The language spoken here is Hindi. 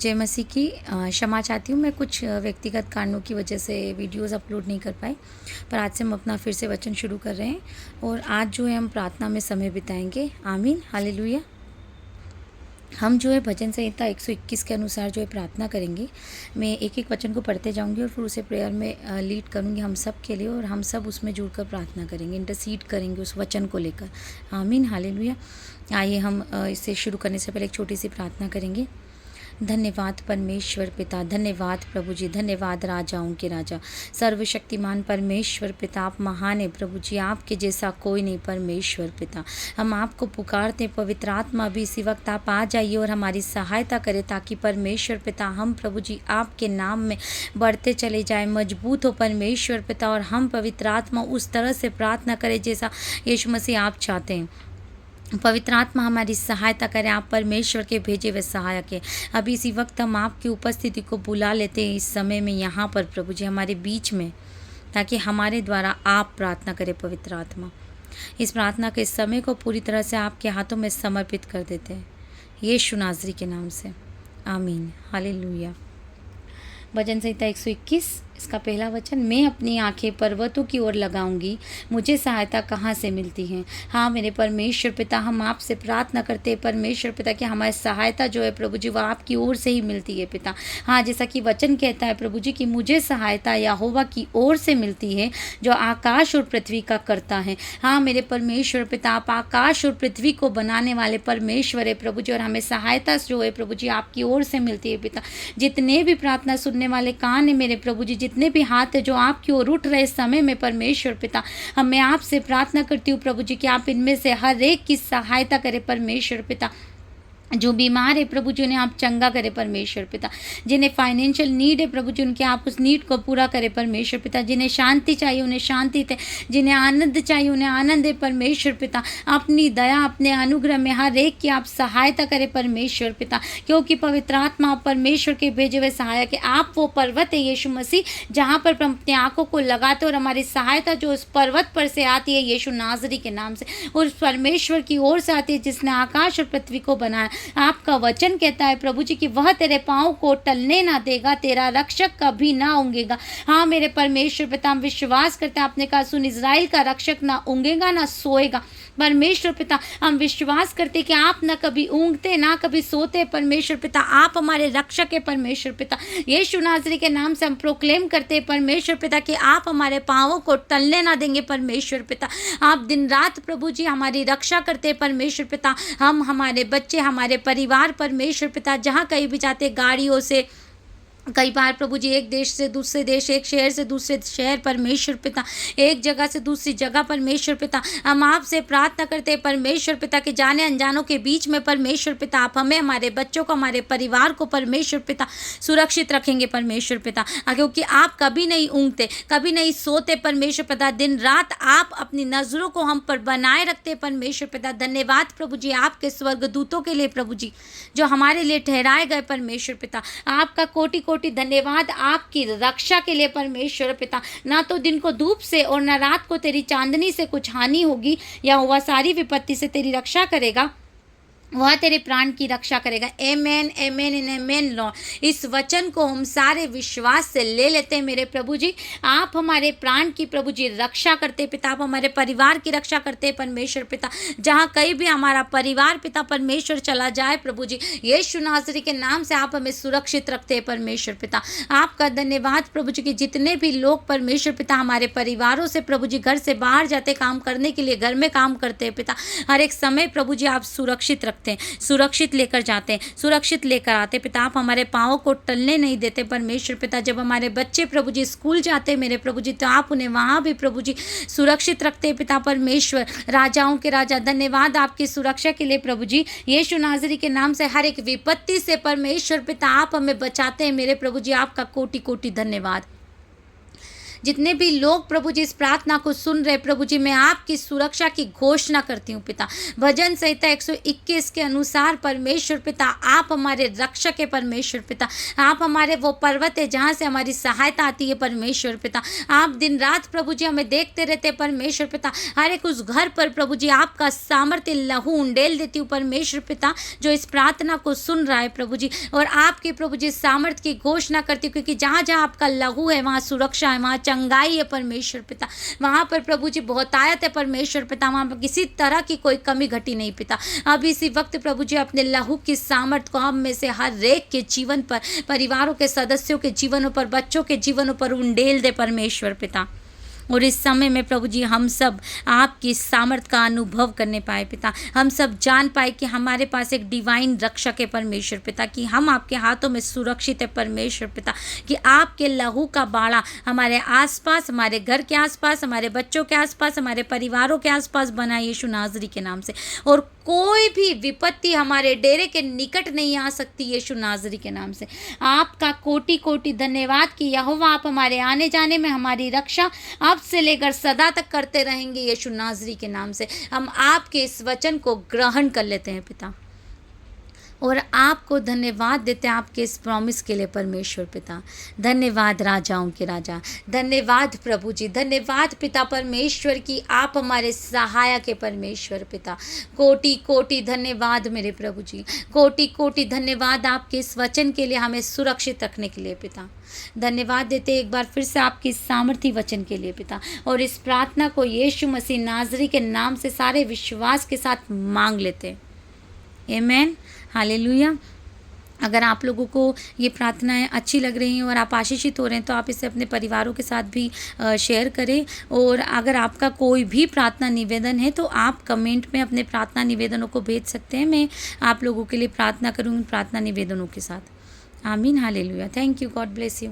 जय मसीह की क्षमा चाहती हूँ। मैं कुछ व्यक्तिगत कारणों की वजह से वीडियोस अपलोड नहीं कर पाई, पर आज से हम अपना फिर से वचन शुरू कर रहे हैं और आज जो है हम प्रार्थना में समय बिताएंगे। आमीन, हालेलुया। हम जो है भजन संहिता 121 के अनुसार जो है प्रार्थना करेंगे। मैं एक एक वचन को पढ़ते जाऊंगी और फिर उसे प्रेयर में लीड करूंगी हम सब के लिए, और हम सब उसमें जुड़कर प्रार्थना करेंगे, इंटरसीड करेंगे उस वचन को लेकर। आमीन, हालेलुया। आइए हम इसे शुरू करने से पहले एक छोटी सी प्रार्थना करेंगे। धन्यवाद परमेश्वर पिता, धन्यवाद प्रभु जी, धन्यवाद राजाओं के राजा, सर्वशक्तिमान परमेश्वर पिता। आप महान है प्रभु जी, आपके जैसा कोई नहीं परमेश्वर पिता। हम आपको पुकारते, पवित्र आत्मा भी इसी वक्त आप आ जाइए और हमारी सहायता करें, ताकि परमेश्वर पिता हम प्रभु जी आपके नाम में बढ़ते चले जाएं, मजबूत हो परमेश्वर पिता। और हम पवित्र आत्मा उस तरह से प्रार्थना करें जैसा यीशु मसीह आप चाहते हैं। पवित्र आत्मा हमारी सहायता करें, आप परमेश्वर के भेजे हुए सहायक हैं। अभी इसी वक्त हम आपकी उपस्थिति को बुला लेते हैं इस समय में यहाँ पर प्रभु जी हमारे बीच में, ताकि हमारे द्वारा आप प्रार्थना करें। पवित्र आत्मा इस प्रार्थना के समय को पूरी तरह से आपके हाथों में समर्पित कर देते हैं, यीशु नाज़री के नाम से, आमीन, हालेलुया। भजन संहिता 121 इसका पहला वचन। मैं अपनी आंखें पर्वतों की ओर लगाऊंगी, मुझे सहायता कहाँ से मिलती है। हाँ मेरे परमेश्वर पिता, हम आपसे प्रार्थना करते हैं परमेश्वर पिता कि हमारी सहायता जो है प्रभु जी वो आपकी ओर से ही मिलती है पिता। हाँ, जैसा कि वचन कहता है प्रभु जी कि मुझे सहायता यहोवा की ओर से मिलती है, जो आकाश और पृथ्वी का करता है। हाँ मेरे परमेश्वर पिता, आप आकाश और पृथ्वी को बनाने वाले परमेश्वर है प्रभु जी, और हमें सहायता जो है प्रभु जी आपकी ओर से मिलती है पिता। जितने भी प्रार्थना सुनने वाले कान है मेरे प्रभु जी, जितने भी हाथ है जो आपकी ओर उठ रहे समय में परमेश्वर पिता, मैं आपसे प्रार्थना करती हूँ प्रभु जी कि आप इनमें से हर एक की सहायता करें परमेश्वर पिता। जो बीमार है प्रभु जी उन्हें आप चंगा करें परमेश्वर पिता। जिन्हें फाइनेंशियल नीड है प्रभु जी उनके आप उस नीड को पूरा करें परमेश्वर पिता। जिन्हें शांति चाहिए उन्हें शांति दे, जिन्हें आनंद चाहिए उन्हें आनंद दे परमेश्वर पिता। अपनी दया अपने अनुग्रह में हर एक की आप सहायता करें परमेश्वर पिता, क्योंकि पवित्र आत्मा परमेश्वर के भेजे हुए सहायक है। आप वो पर्वत है यीशु मसीह, जहाँ पर हम अपनी आंखों को लगाते और हमारी सहायता जो उस पर्वत पर से आती है यीशु नाज़री के नाम से, और उस परमेश्वर की ओर से आती है जिसने आकाश और पृथ्वी को बनाया। आपका वचन कहता है प्रभु जी कि वह तेरे पाँव को टलने ना देगा, तेरा रक्षक कभी ना ऊँगेगा। हाँ मेरे परमेश्वर पिता, हम विश्वास करते हैं, आपने कहा सुन इज़राइल का रक्षक ना ऊँगेगा ना सोएगा। परमेश्वर पिता हम विश्वास करते कि आप ना कभी ऊँगते ना कभी सोते परमेश्वर पिता। आप हमारे रक्षक है परमेश्वर पिता। यीशु नाज़री के नाम से हम प्रोक्लेम करते हैं परमेश्वर पिता कि आप हमारे पाँवों को टलने ना देंगे परमेश्वर पिता। आप दिन रात प्रभु जी हमारी रक्षा करते हैं परमेश्वर पिता। हम हमारे बच्चे हमारे परिवार परमेश्वर पिता जहाँ कहीं भी जाते, गाड़ियों से कई बार प्रभु जी एक देश से दूसरे देश, एक शहर से दूसरे शहर परमेश्वर पिता, एक जगह से दूसरी जगह परमेश्वर पिता, हम आपसे प्रार्थना करते हैं परमेश्वर पिता के जाने अनजानों के बीच में परमेश्वर पिता आप हमें, हमारे बच्चों को, हमारे परिवार को परमेश्वर पिता सुरक्षित रखेंगे परमेश्वर पिता। क्योंकि आप कभी नहीं ऊँगते, कभी नहीं सोते परमेश्वर पिता। दिन रात आप अपनी नज़रों को हम पर बनाए रखते परमेश्वर पिता। धन्यवाद प्रभु जी आपके स्वर्गदूतों के लिए प्रभु जी, जो हमारे लिए ठहराए गए परमेश्वर पिता। आपका कोटि कोटि धन्यवाद आपकी रक्षा के लिए परमेश्वर पिता। ना तो दिन को धूप से और ना रात को तेरी चांदनी से कुछ हानि होगी, या वह सारी विपत्ति से तेरी रक्षा करेगा, वह तेरे प्राण की रक्षा करेगा। एमेन एमेन इन एमेन लॉर्ड। इस वचन को हम सारे विश्वास से ले लेते हैं मेरे प्रभु जी। आप हमारे प्राण की प्रभु जी रक्षा करते पिता, आप हमारे परिवार की रक्षा करते परमेश्वर पिता। जहाँ कहीं भी हमारा परिवार पिता परमेश्वर चला जाए प्रभु जी, यीशु नाज़री के नाम से आप हमें सुरक्षित रखते हैं परमेश्वर पिता। आपका धन्यवाद प्रभु जी कि जितने भी लोग परमेश्वर पिता हमारे परिवारों से प्रभु जी घर से बाहर जाते काम करने के लिए, घर में काम करते हैं पिता, हर एक समय प्रभु जी आप सुरक्षित रखते हैं, सुरक्षित लेकर जाते हैं, सुरक्षित लेकर आते पिता। आप हमारे पाँवों को टलने नहीं देते परमेश्वर पिता। जब हमारे बच्चे प्रभु जी स्कूल जाते मेरे प्रभु जी, तो आप उन्हें वहाँ भी प्रभु जी सुरक्षित रखते हैं पिता परमेश्वर। राजाओं के राजा धन्यवाद आपकी सुरक्षा के लिए प्रभु जी। यीशु नाज़री के नाम से हर एक विपत्ति से परमेश्वर पिता आप हमें बचाते हैं मेरे प्रभु जी। आपका कोटि कोटि धन्यवाद। जितने भी लोग प्रभु जी इस प्रार्थना को सुन रहे प्रभु जी, मैं आपकी सुरक्षा की घोषणा करती हूँ पिता। भजन संहिता 121 के अनुसार परमेश्वर पिता, आप हमारे रक्षक है परमेश्वर पिता। आप हमारे वो पर्वत है जहाँ से हमारी सहायता आती है परमेश्वर पिता। आप दिन रात प्रभु जी हमें देखते रहते हैं परमेश्वर पिता। हर एक उस घर पर प्रभु जी आपका सामर्थ्य लहू उंडेल देती हूँ परमेश्वर पिता, जो इस प्रार्थना को सुन रहा है प्रभु जी, और आपके प्रभु जी सामर्थ्य की घोषणा करती हूँ, क्योंकि जहाँ जहाँ आपका लहू है वहाँ सुरक्षा है, वहाँ चंगाई है परमेश्वर पिता। वहाँ पर प्रभु जी बहुतायत है परमेश्वर पिता, वहाँ पर किसी तरह की कोई कमी घटी नहीं पिता। अब इसी वक्त प्रभु जी अपने लहू की सामर्थ्य को हम में से हर एक के जीवन पर, परिवारों के सदस्यों के जीवनों पर, बच्चों के जीवनों पर उंडेल दे परमेश्वर पिता। और इस समय में प्रभु जी हम सब आपकी सामर्थ का अनुभव करने पाए पिता। हम सब जान पाए कि हमारे पास एक डिवाइन रक्षक है परमेश्वर पिता, कि हम आपके हाथों में सुरक्षित है परमेश्वर पिता, कि आपके लहू का बाड़ा हमारे आसपास, हमारे घर के आसपास, हमारे बच्चों के आसपास, हमारे परिवारों के आसपास बना यीशु नाज़री के नाम से। और कोई भी विपत्ति हमारे डेरे के निकट नहीं आ सकती यीशु नाज़री के नाम से। आपका कोटि कोटि धन्यवाद कि यहोवा आप हमारे आने जाने में हमारी रक्षा अब से लेकर सदा तक करते रहेंगे यीशु नाज़री के नाम से। हम आपके इस वचन को ग्रहण कर लेते हैं पिता, और आपको धन्यवाद देते हैं आपके इस प्रॉमिस के लिए परमेश्वर पिता। धन्यवाद राजाओं के राजा, धन्यवाद प्रभु जी, धन्यवाद पिता परमेश्वर की आप हमारे सहायक है परमेश्वर पिता। कोटि कोटि धन्यवाद मेरे प्रभु जी, कोटि कोटि धन्यवाद आपके इस वचन के लिए, हमें सुरक्षित रखने के लिए पिता। धन्यवाद देते एक बार फिर से आपकी सामर्थी वचन के लिए पिता, और इस प्रार्थना को यीशु मसीह नाज़री के नाम से सारे विश्वास के साथ मांग लेते। आमीन, हालेलुया। अगर आप लोगों को ये प्रार्थनाएं अच्छी लग रही हैं और आप आशीषित हो रहे हैं, तो आप इसे अपने परिवारों के साथ भी शेयर करें। और अगर आपका कोई भी प्रार्थना निवेदन है तो आप कमेंट में अपने प्रार्थना निवेदनों को भेज सकते हैं। मैं आप लोगों के लिए प्रार्थना करूँगी प्रार्थना निवेदनों के साथ। आमीन, hallelujah. Thank you, God bless you.